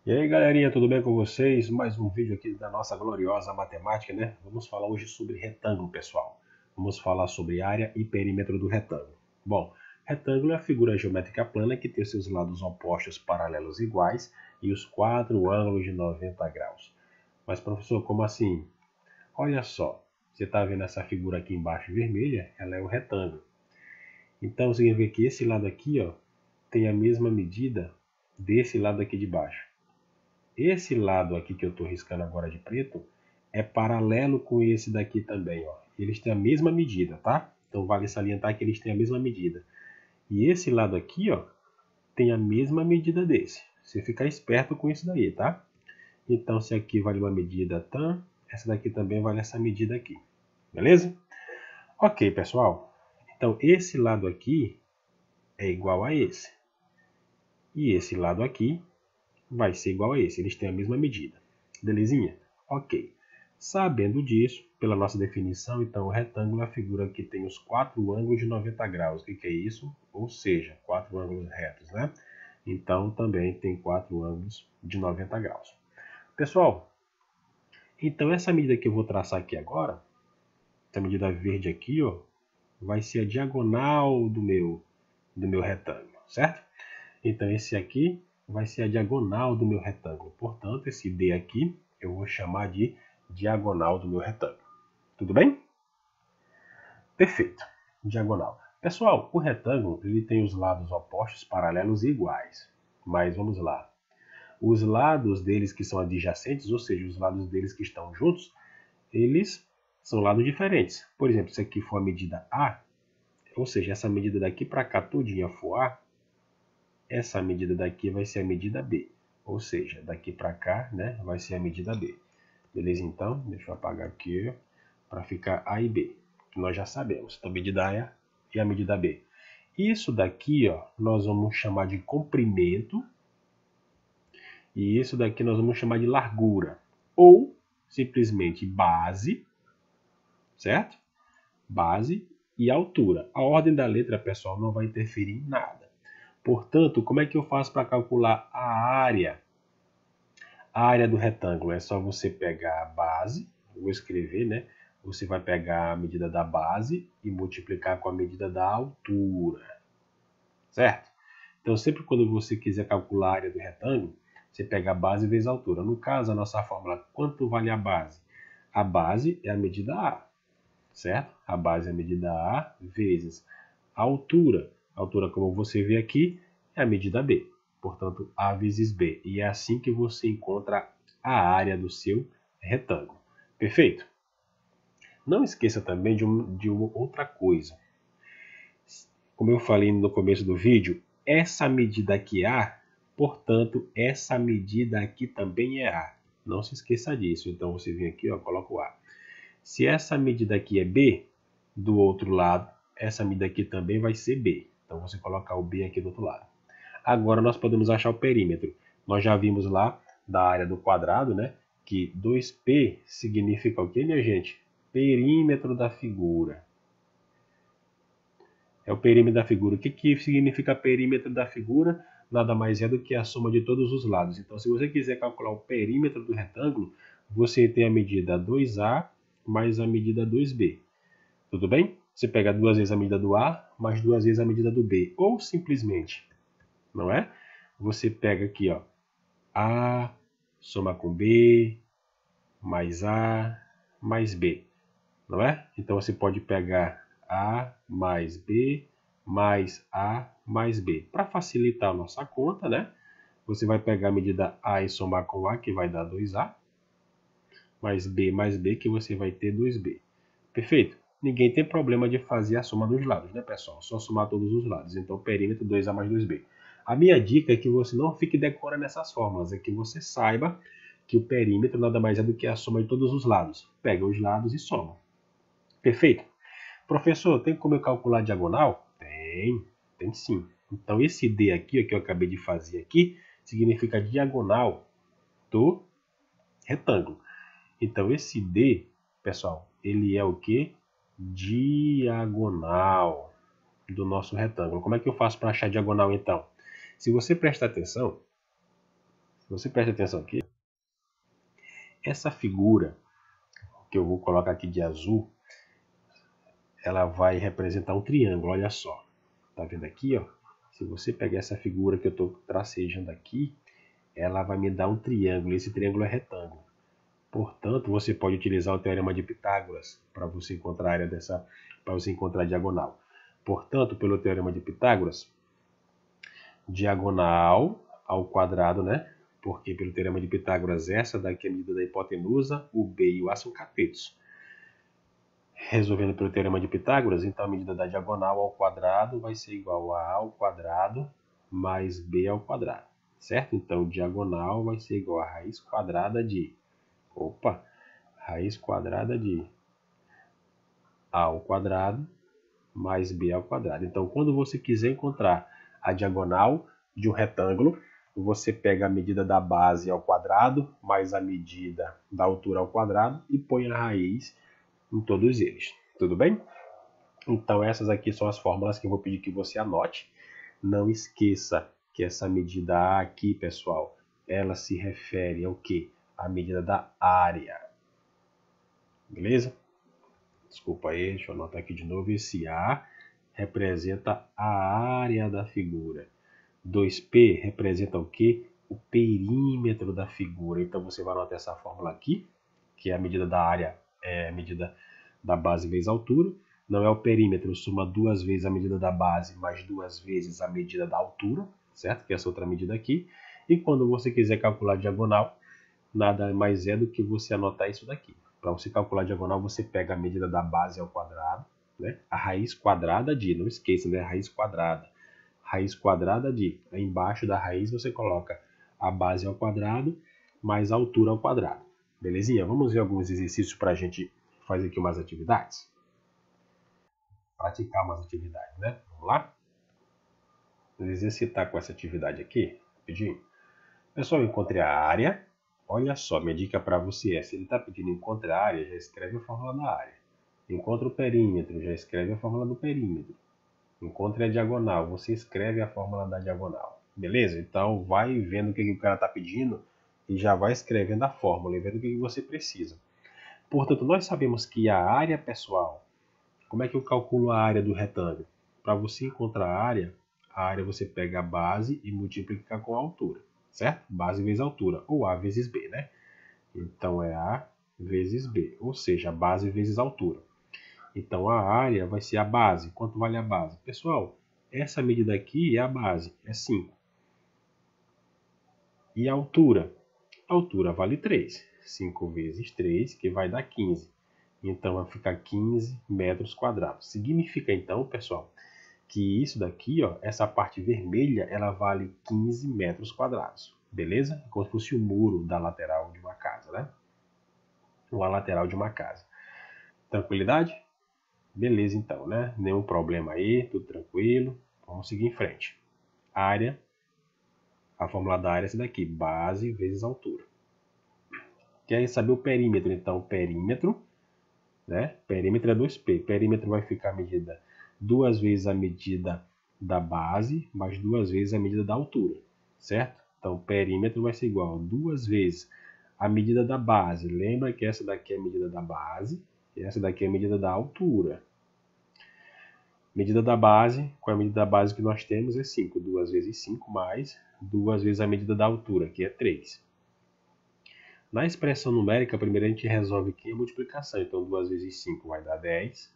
E aí galerinha, tudo bem com vocês? Mais um vídeo aqui da nossa gloriosa matemática, né? Vamos falar hoje sobre retângulo, pessoal. Vamos falar sobre área e perímetro do retângulo. Bom, retângulo é a figura geométrica plana que tem seus lados opostos paralelos iguais e os quatro ângulos de 90 graus. Mas professor, como assim? Olha só, você está vendo essa figura aqui embaixo vermelha? Ela é um retângulo. Então significa que esse lado aqui, ó, tem a mesma medida desse lado aqui de baixo. Esse lado aqui que eu estou riscando agora de preto é paralelo com esse daqui também, ó. Eles têm a mesma medida, tá? Então vale salientar que eles têm a mesma medida. E esse lado aqui, ó, tem a mesma medida desse. Você fica esperto com isso daí, tá? Então se aqui vale uma medida tan, essa daqui também vale essa medida aqui. Beleza? Ok, pessoal. Então esse lado aqui é igual a esse. E esse lado aqui vai ser igual a esse, eles têm a mesma medida. Belezinha? Ok. Sabendo disso, pela nossa definição, então o retângulo é a figura que tem os quatro ângulos de 90 graus. O que é isso? Ou seja, quatro ângulos retos, né? Então também tem quatro ângulos de 90 graus. Pessoal, então essa medida que eu vou traçar aqui agora, essa medida verde aqui, ó, vai ser a diagonal do meu retângulo, certo? Então esse aqui vai ser a diagonal do meu retângulo. Portanto, esse D aqui eu vou chamar de diagonal do meu retângulo. Tudo bem? Perfeito. Diagonal. Pessoal, o retângulo ele tem os lados opostos paralelos e iguais. Mas vamos lá. Os lados deles que são adjacentes, ou seja, os lados deles que estão juntos, eles são lados diferentes. Por exemplo, se aqui for a medida A, ou seja, essa medida daqui para cá todinha for A, essa medida daqui vai ser a medida B. Ou seja, daqui para cá, né, vai ser a medida B. Beleza? Então, deixa eu apagar aqui para ficar A e B, que nós já sabemos. Então, a medida A e a medida B. Isso daqui, ó, nós vamos chamar de comprimento. E isso daqui nós vamos chamar de largura. Ou, simplesmente, base, certo? Base e altura. A ordem da letra, pessoal, não vai interferir em nada. Portanto, como é que eu faço para calcular a área? A área do retângulo é só você pegar a base, vou escrever, né? Você vai pegar a medida da base e multiplicar com a medida da altura, certo? Então, sempre quando você quiser calcular a área do retângulo, você pega a base vezes a altura. No caso, a nossa fórmula, quanto vale a base? A base é a medida A, certo? A base é a medida A vezes a altura. A altura, como você vê aqui, é a medida B. Portanto, A vezes B. E é assim que você encontra a área do seu retângulo. Perfeito? Não esqueça também de uma outra coisa. Como eu falei no começo do vídeo, essa medida aqui é A, portanto, essa medida aqui também é A. Não se esqueça disso. Então, você vem aqui, ó, coloca o A. Se essa medida aqui é B, do outro lado, essa medida aqui também vai ser B. Então, você coloca o B aqui do outro lado. Agora, nós podemos achar o perímetro. Nós já vimos lá da área do quadrado, né? Que 2P significa o quê, minha gente? Perímetro da figura. É o perímetro da figura. O que significa perímetro da figura? Nada mais é do que a soma de todos os lados. Então, se você quiser calcular o perímetro do retângulo, você tem a medida 2A mais a medida 2B. Tudo bem? Você pega duas vezes a medida do A, mais duas vezes a medida do B. Ou simplesmente, não é? Você pega aqui, ó, A, soma com B, mais A, mais B. Não é? Então, você pode pegar A mais B, mais A, mais B. Para facilitar a nossa conta, né? Você vai pegar a medida A e somar com A, que vai dar 2A, mais B, que você vai ter 2B. Perfeito? Ninguém tem problema de fazer a soma dos lados, né, pessoal? Só somar todos os lados. Então, perímetro 2A mais 2B. A minha dica é que você não fique decorando essas fórmulas, é que você saiba que o perímetro nada mais é do que a soma de todos os lados. Pega os lados e soma. Perfeito? Professor, tem como eu calcular a diagonal? Tem sim. Então, esse D aqui, ó, que eu acabei de fazer aqui, significa diagonal do retângulo. Então, esse D, pessoal, ele é o quê? Diagonal do nosso retângulo. Como é que eu faço para achar a diagonal, então? Se você prestar atenção, Você presta atenção aqui. Essa figura que eu vou colocar aqui de azul, ela vai representar um triângulo, olha só. Tá vendo aqui, ó? Se você pegar essa figura que eu estou tracejando aqui, ela vai me dar um triângulo. Esse triângulo é retângulo. Portanto, você pode utilizar o teorema de Pitágoras para você encontrar a área dessa, para você encontrar a diagonal. Portanto, pelo teorema de Pitágoras, diagonal ao quadrado, né? Porque pelo teorema de Pitágoras, essa daqui é a medida da hipotenusa, o B e o A são catetos. Resolvendo pelo teorema de Pitágoras, então a medida da diagonal ao quadrado vai ser igual a ao quadrado mais b ao quadrado, certo? Então, diagonal vai ser igual a raiz quadrada de... raiz quadrada de a ao quadrado mais b ao quadrado. Então, quando você quiser encontrar a diagonal de um retângulo, você pega a medida da base ao quadrado mais a medida da altura ao quadrado e põe a raiz em todos eles. Tudo bem? Então, essas aqui são as fórmulas que eu vou pedir que você anote. Não esqueça que essa medida A aqui, pessoal, ela se refere ao quê? A medida da área. Beleza? Desculpa aí, deixa eu anotar aqui de novo. Esse A representa a área da figura. 2P representa o quê? O perímetro da figura. Então, você vai anotar essa fórmula aqui, que é a medida da área, é a medida da base vezes a altura. Não é o perímetro, soma duas vezes a medida da base mais duas vezes a medida da altura, certo? Que é essa outra medida aqui. E quando você quiser calcular a diagonal, nada mais é do que você anotar isso daqui. Para você calcular a diagonal, você pega a medida da base ao quadrado, né? A raiz quadrada de, não esqueça, né? Raiz quadrada. Raiz quadrada de, aí embaixo da raiz você coloca a base ao quadrado mais a altura ao quadrado. Belezinha? Vamos ver alguns exercícios para a gente fazer aqui umas atividades? Praticar umas atividades, né? Vamos lá? Vou exercitar com essa atividade aqui, rapidinho. Pessoal, encontre a área. Olha só, minha dica para você é, se ele está pedindo encontre a área, já escreve a fórmula da área. Encontre o perímetro, já escreve a fórmula do perímetro. Encontre a diagonal, você escreve a fórmula da diagonal. Beleza? Então, vai vendo o que o cara está pedindo e já vai escrevendo a fórmula e vendo o que você precisa. Portanto, nós sabemos que a área, pessoal, como é que eu calculo a área do retângulo? Para você encontrar a área você pega a base e multiplica com a altura, certo? Base vezes altura, ou A vezes B, né? Então é A vezes B, ou seja, base vezes altura. Então a área vai ser a base. Quanto vale a base? Pessoal, essa medida aqui é a base, é 5. E a altura? A altura vale 3. 5 vezes 3, que vai dar 15. Então vai ficar 15 metros quadrados. Significa então, pessoal, que isso daqui, ó, essa parte vermelha, ela vale 15 metros quadrados. Beleza? Como se fosse o muro da lateral de uma casa, né? Ou a lateral de uma casa. Tranquilidade? Beleza, então, né? Nenhum problema aí, tudo tranquilo. Vamos seguir em frente. Área, a fórmula da área é essa daqui, base vezes altura. Quer saber o perímetro? Então, perímetro, né? Perímetro é 2P. Perímetro vai ficar a medida duas vezes a medida da base, mais duas vezes a medida da altura, certo? Então, perímetro vai ser igual a duas vezes a medida da base. Lembra que essa daqui é a medida da base e essa daqui é a medida da altura. Medida da base, qual é a medida da base que nós temos? É 5. 2 vezes 5 mais 2 vezes a medida da altura, que é 3. Na expressão numérica, primeiro a gente resolve aqui a multiplicação. Então, 2 vezes 5 vai dar 10.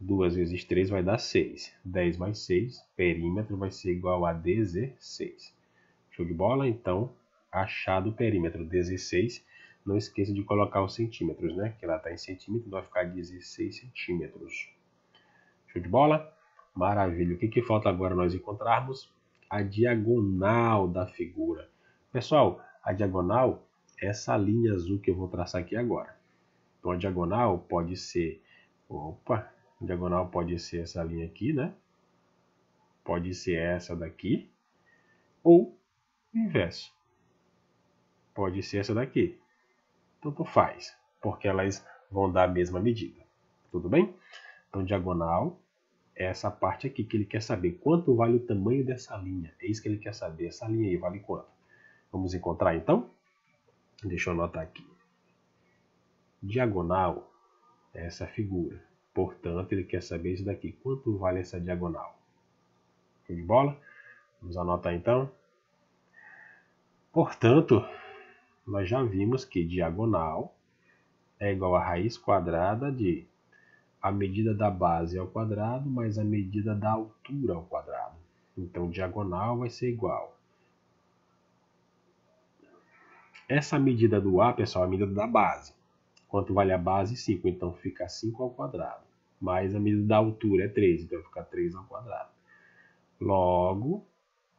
2 vezes 3 vai dar 6. 10 mais 6, perímetro vai ser igual a 16. Show de bola? Então, achado o perímetro 16. Não esqueça de colocar os centímetros, né? Que ela está em centímetros, vai ficar 16 centímetros. Show de bola? Maravilha. O que falta agora nós encontrarmos? A diagonal da figura. Pessoal, a diagonal é essa linha azul que eu vou traçar aqui agora. Então, a diagonal pode ser... a diagonal pode ser essa linha aqui, né? Pode ser essa daqui. Ou o inverso. Pode ser essa daqui. Tanto faz, porque elas vão dar a mesma medida. Tudo bem? Então, diagonal é essa parte aqui que ele quer saber. Quanto vale o tamanho dessa linha? É isso que ele quer saber. Essa linha aí vale quanto? Vamos encontrar então? Deixa eu anotar aqui. Diagonal é essa figura. Portanto, ele quer saber isso daqui. Quanto vale essa diagonal? Show de bola? Vamos anotar então. Portanto, nós já vimos que diagonal é igual a raiz quadrada de a medida da base ao quadrado mais a medida da altura ao quadrado. Então, diagonal vai ser igual. Essa medida do A, pessoal, é a medida da base. Quanto vale a base? 5. Então, fica 5 ao quadrado. Mais a medida da altura é 3. Então, fica 3 ao quadrado. Logo,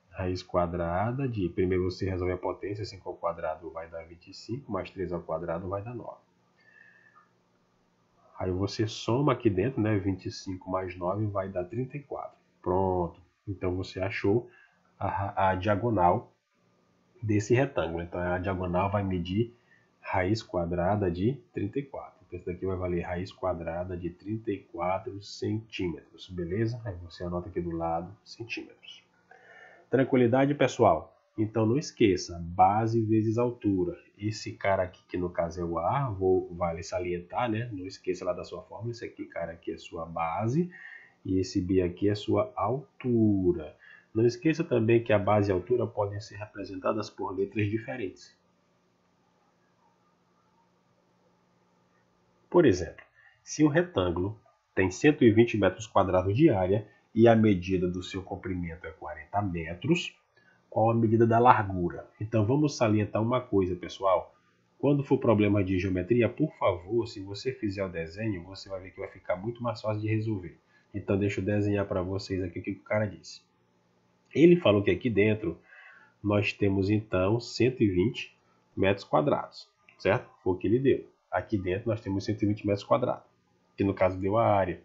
raiz quadrada de... Primeiro você resolve a potência. 5 ao quadrado vai dar 25. Mais 3 ao quadrado vai dar 9. Aí você soma aqui dentro, né? 25 mais 9 vai dar 34. Pronto. Então você achou a diagonal desse retângulo. Então a diagonal vai medir raiz quadrada de 34. Então isso daqui vai valer raiz quadrada de 34 centímetros. Beleza? Aí você anota aqui do lado centímetros. Tranquilidade, pessoal? Então não esqueça, base vezes altura. Esse cara aqui, que no caso é o A, vale salientar, né? Não esqueça lá da sua fórmula. Esse aqui, cara, aqui é sua base. E esse B aqui é sua altura. Não esqueça também que a base e a altura podem ser representadas por letras diferentes. Por exemplo, se um retângulo tem 120 metros quadrados de área e a medida do seu comprimento é 40 metros, qual a medida da largura? Então vamos salientar uma coisa, pessoal. Quando for problema de geometria, por favor, se você fizer o desenho, você vai ver que vai ficar muito mais fácil de resolver. Então deixa eu desenhar para vocês aqui o que o cara disse. Ele falou que aqui dentro nós temos então 120 metros quadrados, certo? Foi o que ele deu. Aqui dentro nós temos 120 metros quadrados, que no caso deu a área.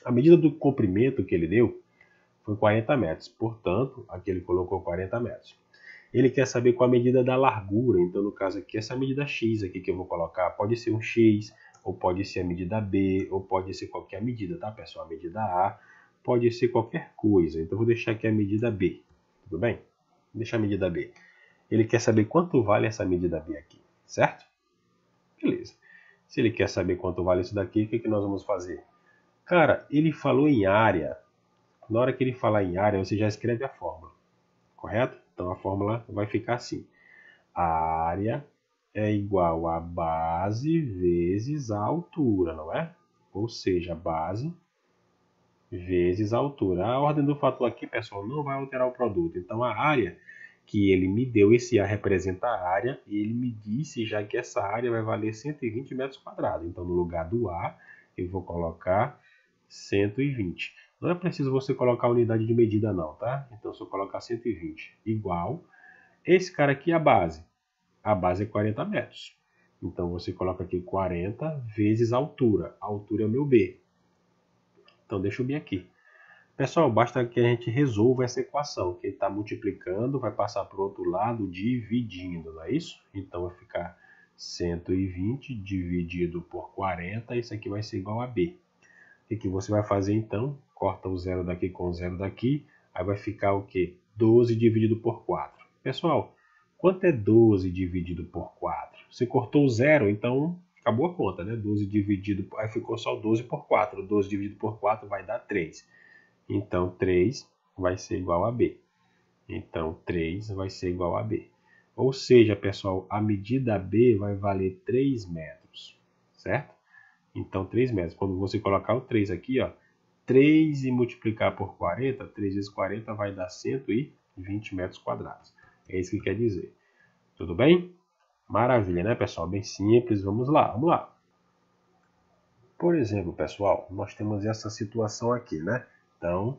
A medida do comprimento que ele deu foi 40 metros, portanto, aqui ele colocou 40 metros. Ele quer saber qual a medida da largura, então no caso aqui, essa medida X aqui que eu vou colocar, pode ser um X, ou pode ser a medida B, ou pode ser qualquer medida, tá pessoal? A medida A, pode ser qualquer coisa, então eu vou deixar aqui a medida B, tudo bem? Vou deixar a medida B. Ele quer saber quanto vale essa medida B aqui, certo? Beleza. Se ele quer saber quanto vale isso daqui, o que nós vamos fazer? Cara, ele falou em área. Na hora que ele falar em área, você já escreve a fórmula, correto? Então a fórmula vai ficar assim. A área é igual a base vezes a altura, não é? Ou seja, base vezes a altura. A ordem do fator aqui, pessoal, não vai alterar o produto. Então a área que ele me deu, esse A representa a área, e ele me disse já que essa área vai valer 120 metros quadrados. Então no lugar do A, eu vou colocar 120. Não é preciso você colocar a unidade de medida não, tá? Então se eu colocar 120 igual, esse cara aqui é a base. A base é 40 metros. Então você coloca aqui 40 vezes a altura. A altura é o meu B. Então deixa o B aqui. Pessoal, basta que a gente resolva essa equação. Que ele está multiplicando, vai passar para o outro lado dividindo, não é isso? Então vai ficar 120 dividido por 40. Isso aqui vai ser igual a B. O que você vai fazer então? Corta o zero daqui com o zero daqui. Aí vai ficar o quê? 12 dividido por 4. Pessoal, quanto é 12 dividido por 4? Você cortou o zero, então acabou a conta, né? 12 dividido por... Aí ficou só 12 por 4. 12 dividido por 4 vai dar 3. Então 3 vai ser igual a B. Então 3 vai ser igual a B. Ou seja, pessoal, a medida B vai valer 3 metros, certo? Então, 3 metros. Quando você colocar o 3 aqui, ó, 3 e multiplicar por 40, 3 vezes 40 vai dar 120 metros quadrados. É isso que quer dizer. Tudo bem? Maravilha, né, pessoal? Bem simples. Vamos lá, vamos lá. Por exemplo, pessoal, nós temos essa situação aqui, né? Então,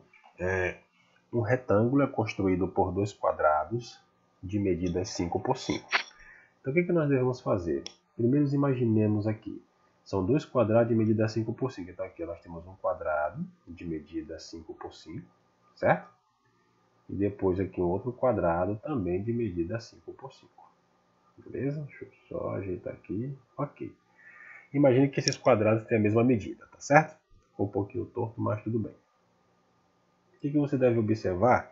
um retângulo é construído por dois quadrados de medida 5 por 5. Então, o que nós devemos fazer? Primeiro, imaginemos aqui. São dois quadrados de medida 5 por 5. Então aqui nós temos um quadrado de medida 5 por 5, certo? E depois aqui um outro quadrado também de medida 5 por 5. Beleza? Deixa eu só ajeitar aqui. Ok. Imagine que esses quadrados têm a mesma medida, tá certo? Um pouquinho torto, mas tudo bem. O que você deve observar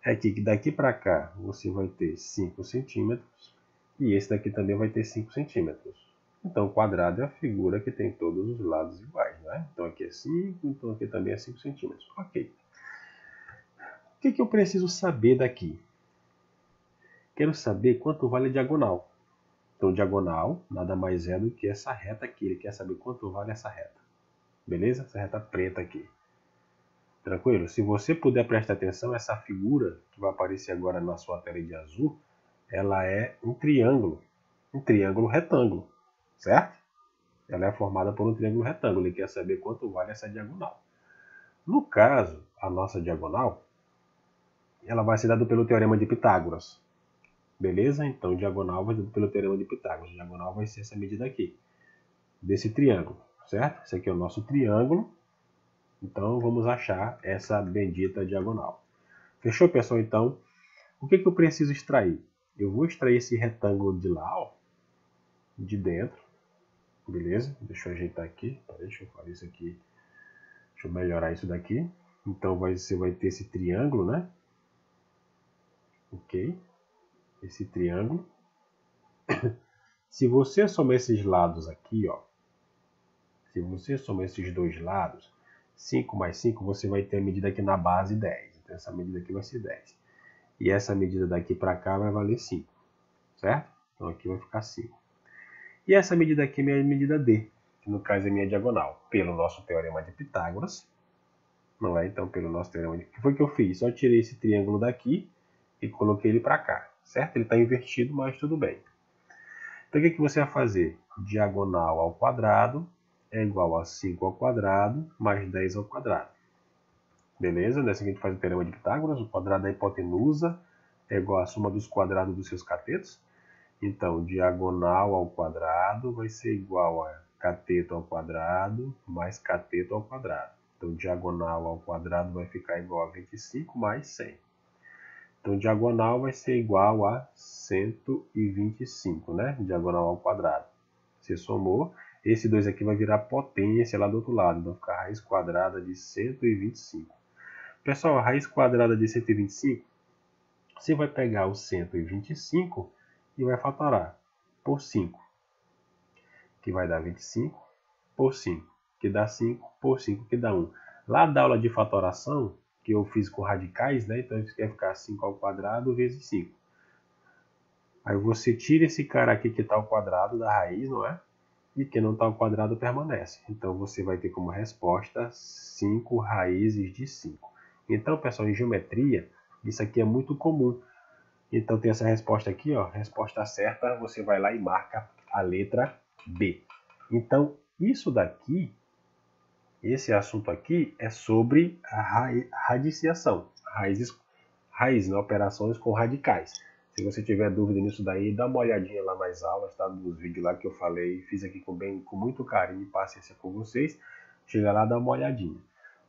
é que daqui para cá você vai ter 5 centímetros e esse daqui também vai ter 5 centímetros. Então, o quadrado é a figura que tem todos os lados iguais, né? Então, aqui é 5, então aqui também é 5 centímetros. Ok. O que eu preciso saber daqui? Quero saber quanto vale a diagonal. Então, diagonal nada mais é do que essa reta aqui. Ele quer saber quanto vale essa reta. Beleza? Essa reta preta aqui. Tranquilo? Se você puder prestar atenção, essa figura que vai aparecer agora na sua tela de azul, ela é um triângulo retângulo, certo? Ela é formada por um triângulo retângulo. Ele quer saber quanto vale essa diagonal. No caso, a nossa diagonal, ela vai ser dada pelo Teorema de Pitágoras. Beleza? Então, diagonal vai ser dada pelo Teorema de Pitágoras. Diagonal vai ser essa medida aqui, desse triângulo, certo? Esse aqui é o nosso triângulo. Então, vamos achar essa bendita diagonal. Fechou, pessoal? Então, o que eu preciso extrair? Eu vou extrair esse retângulo de lá, ó, de dentro. Beleza? Deixa eu ajeitar aqui. Deixa eu fazer isso aqui. Deixa eu melhorar isso daqui. Então, você vai ter esse triângulo, né? Ok. Esse triângulo. Se você somar esses lados aqui, ó. Se você somar esses dois lados, 5 mais 5, você vai ter a medida aqui na base 10. Então, essa medida aqui vai ser 10. E essa medida daqui para cá vai valer 5. Certo? Então, aqui vai ficar 5. E essa medida aqui é minha medida D, que no caso é minha diagonal, pelo nosso Teorema de Pitágoras. Não é? Então, pelo nosso Teorema de... O que foi que eu fiz? Só tirei esse triângulo daqui e coloquei ele para cá. Certo? Ele está invertido, mas tudo bem. Então, o que você vai fazer? Diagonal ao quadrado é igual a 5 ao quadrado mais 10 ao quadrado. Beleza? Nessa aqui a gente faz o Teorema de Pitágoras. O quadrado da hipotenusa é igual à soma dos quadrados dos seus catetos. Então, diagonal ao quadrado vai ser igual a cateto ao quadrado mais cateto ao quadrado. Então, diagonal ao quadrado vai ficar igual a 25 mais 100. Então, diagonal vai ser igual a 125, né? Diagonal ao quadrado. Você somou. Esse 2 aqui vai virar potência lá do outro lado. Então, fica a raiz quadrada de 125. Pessoal, a raiz quadrada de 125, você vai pegar o 125 e vai fatorar por 5, que vai dar 25, por 5, que dá 5, por 5, que dá 1. Lá da aula de fatoração, que eu fiz com radicais, né? Então isso quer ficar 5 ao quadrado vezes 5. Aí você tira esse cara aqui que está ao quadrado da raiz, não é? E que não está ao quadrado permanece. Então você vai ter como resposta 5 raízes de 5. Então, pessoal, em geometria, isso aqui é muito comum. Então tem essa resposta aqui, ó, resposta certa, você vai lá e marca a letra B. Então, isso daqui, esse assunto aqui é sobre a radiciação, raiz, né, operações com radicais. Se você tiver dúvida nisso daí, dá uma olhadinha lá nas aulas, tá, dos vídeos lá que eu falei, fiz aqui com muito carinho e paciência com vocês. Chega lá, dá uma olhadinha.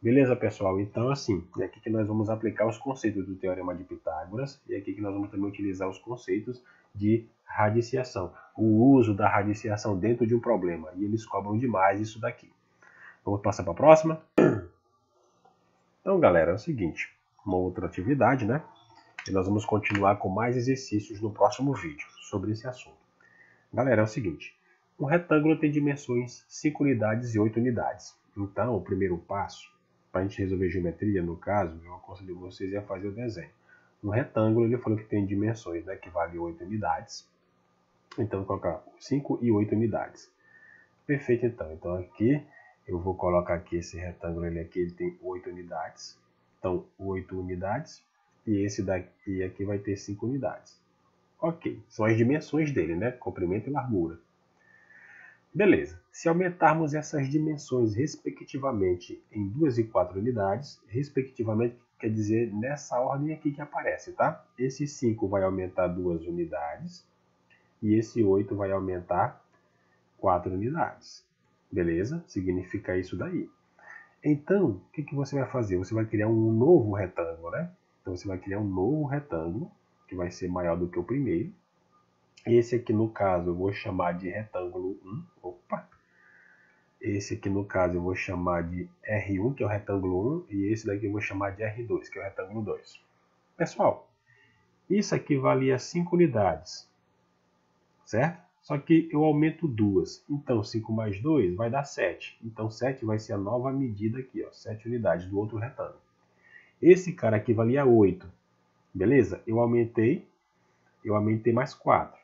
Beleza, pessoal? Então, assim, é aqui que nós vamos aplicar os conceitos do Teorema de Pitágoras e aqui que nós vamos também utilizar os conceitos de radiciação, o uso da radiciação dentro de um problema. E eles cobram demais isso daqui. Vamos passar para a próxima? Então, galera, é o seguinte, uma outra atividade, né? E nós vamos continuar com mais exercícios no próximo vídeo sobre esse assunto. Galera, é o seguinte, um retângulo tem dimensões 5 unidades e 8 unidades. Então, o primeiro passo, para a gente resolver geometria, no caso, eu aconselho vocês a fazer o desenho. Um retângulo, ele falou que tem dimensões, né, que vale 8 unidades. Então, vou colocar 5 e 8 unidades. Perfeito, então. Então, aqui, eu vou colocar aqui esse retângulo, ele tem 8 unidades. Então, 8 unidades. E esse daqui aqui vai ter 5 unidades. Ok, são as dimensões dele, né? Comprimento e largura. Beleza, se aumentarmos essas dimensões respectivamente em 2 e 4 unidades, respectivamente quer dizer nessa ordem aqui que aparece, tá? Esse 5 vai aumentar 2 unidades e esse 8 vai aumentar 4 unidades. Beleza? Significa isso daí. Então, o que você vai fazer? Você vai criar um novo retângulo, né? Então você vai criar um novo retângulo, que vai ser maior do que o primeiro. Esse aqui, no caso, eu vou chamar de retângulo 1. Opa! Esse aqui, no caso, eu vou chamar de R1, que é o retângulo 1. E esse daqui eu vou chamar de R2, que é o retângulo 2. Pessoal, isso aqui valia 5 unidades, certo? Só que eu aumento 2, então 5 mais 2 vai dar 7. Então 7 vai ser a nova medida aqui, ó, 7 unidades do outro retângulo. Esse cara aqui valia 8, beleza? Eu aumentei mais 4.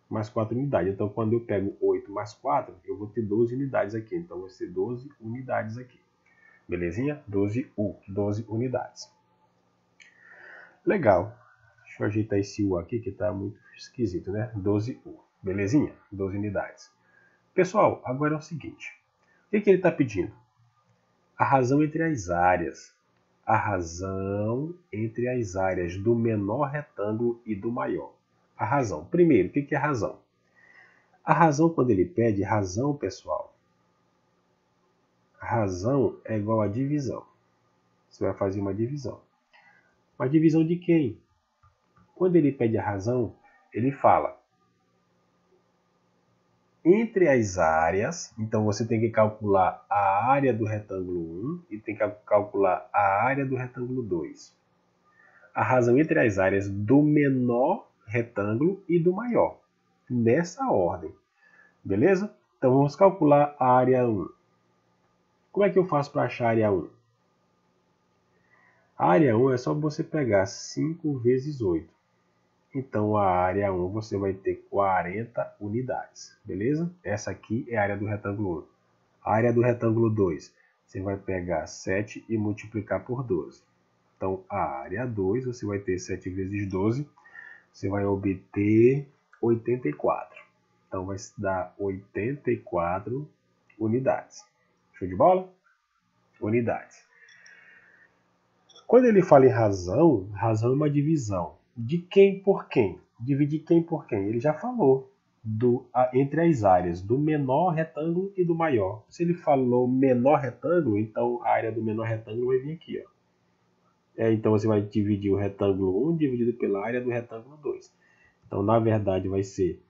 Mais 4 unidades. Então, quando eu pego 8 mais 4, eu vou ter 12 unidades aqui. Então, vai ser 12 unidades aqui. Belezinha? 12 unidades. Legal. Deixa eu ajeitar esse U aqui, que está muito esquisito, né? 12U. Belezinha? 12 unidades. Pessoal, agora é o seguinte. O que ele está pedindo? A razão entre as áreas. A razão entre as áreas do menor retângulo e do maior. A razão. Primeiro, o que é razão? A razão, quando ele pede razão, pessoal, razão é igual a divisão. Você vai fazer uma divisão. Uma divisão de quem? Quando ele pede a razão, ele fala entre as áreas. Então, você tem que calcular a área do retângulo 1 e tem que calcular a área do retângulo 2. A razão entre as áreas do menor retângulo e do maior. Nessa ordem. Beleza? Então, vamos calcular a área 1. Como é que eu faço para achar a área 1? A área 1 é só você pegar 5 vezes 8. Então, a área 1 você vai ter 40 unidades. Beleza? Essa aqui é a área do retângulo 1. A área do retângulo 2, você vai pegar 7 e multiplicar por 12. Então, a área 2, você vai ter 7 vezes 12. Você vai obter 84. Então, vai dar 84 unidades. Show de bola? Unidades. Quando ele fala em razão, razão é uma divisão. De quem por quem? Dividir quem por quem? Ele já falou entre as áreas do menor retângulo e do maior. Se ele falou menor retângulo, então a área do menor retângulo vai vir aqui, ó. Então você vai dividir o retângulo 1 dividido pela área do retângulo 2. Então, na verdade, vai ser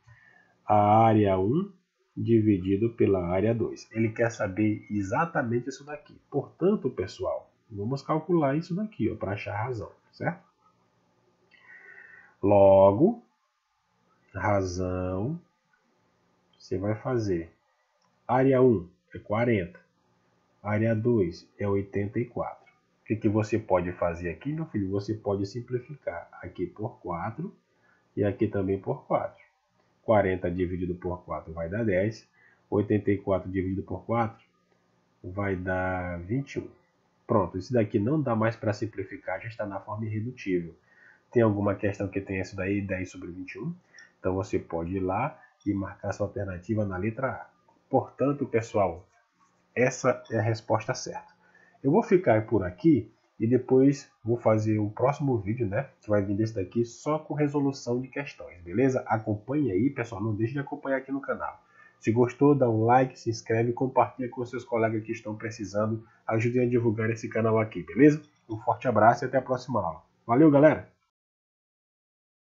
a área 1 dividido pela área 2. Ele quer saber exatamente isso daqui. Portanto, pessoal, vamos calcular isso daqui para achar a razão, certo? Logo, razão, você vai fazer área 1 é 40, área 2 é 84. O que você pode fazer aqui, meu filho? Você pode simplificar aqui por 4 e aqui também por 4. 40 dividido por 4 vai dar 10. 84 dividido por 4 vai dar 21. Pronto, isso daqui não dá mais para simplificar, já está na forma irredutível. Tem alguma questão que tenha isso daí, 10 sobre 21? Então você pode ir lá e marcar sua alternativa na letra A. Portanto, pessoal, essa é a resposta certa. Eu vou ficar por aqui e depois vou fazer o próximo vídeo, né? Que vai vir desse daqui só com resolução de questões, beleza? Acompanhe aí, pessoal. Não deixe de acompanhar aqui no canal. Se gostou, dá um like, se inscreve e compartilha com seus colegas que estão precisando. Ajudem a divulgar esse canal aqui, beleza? Um forte abraço e até a próxima aula. Valeu, galera!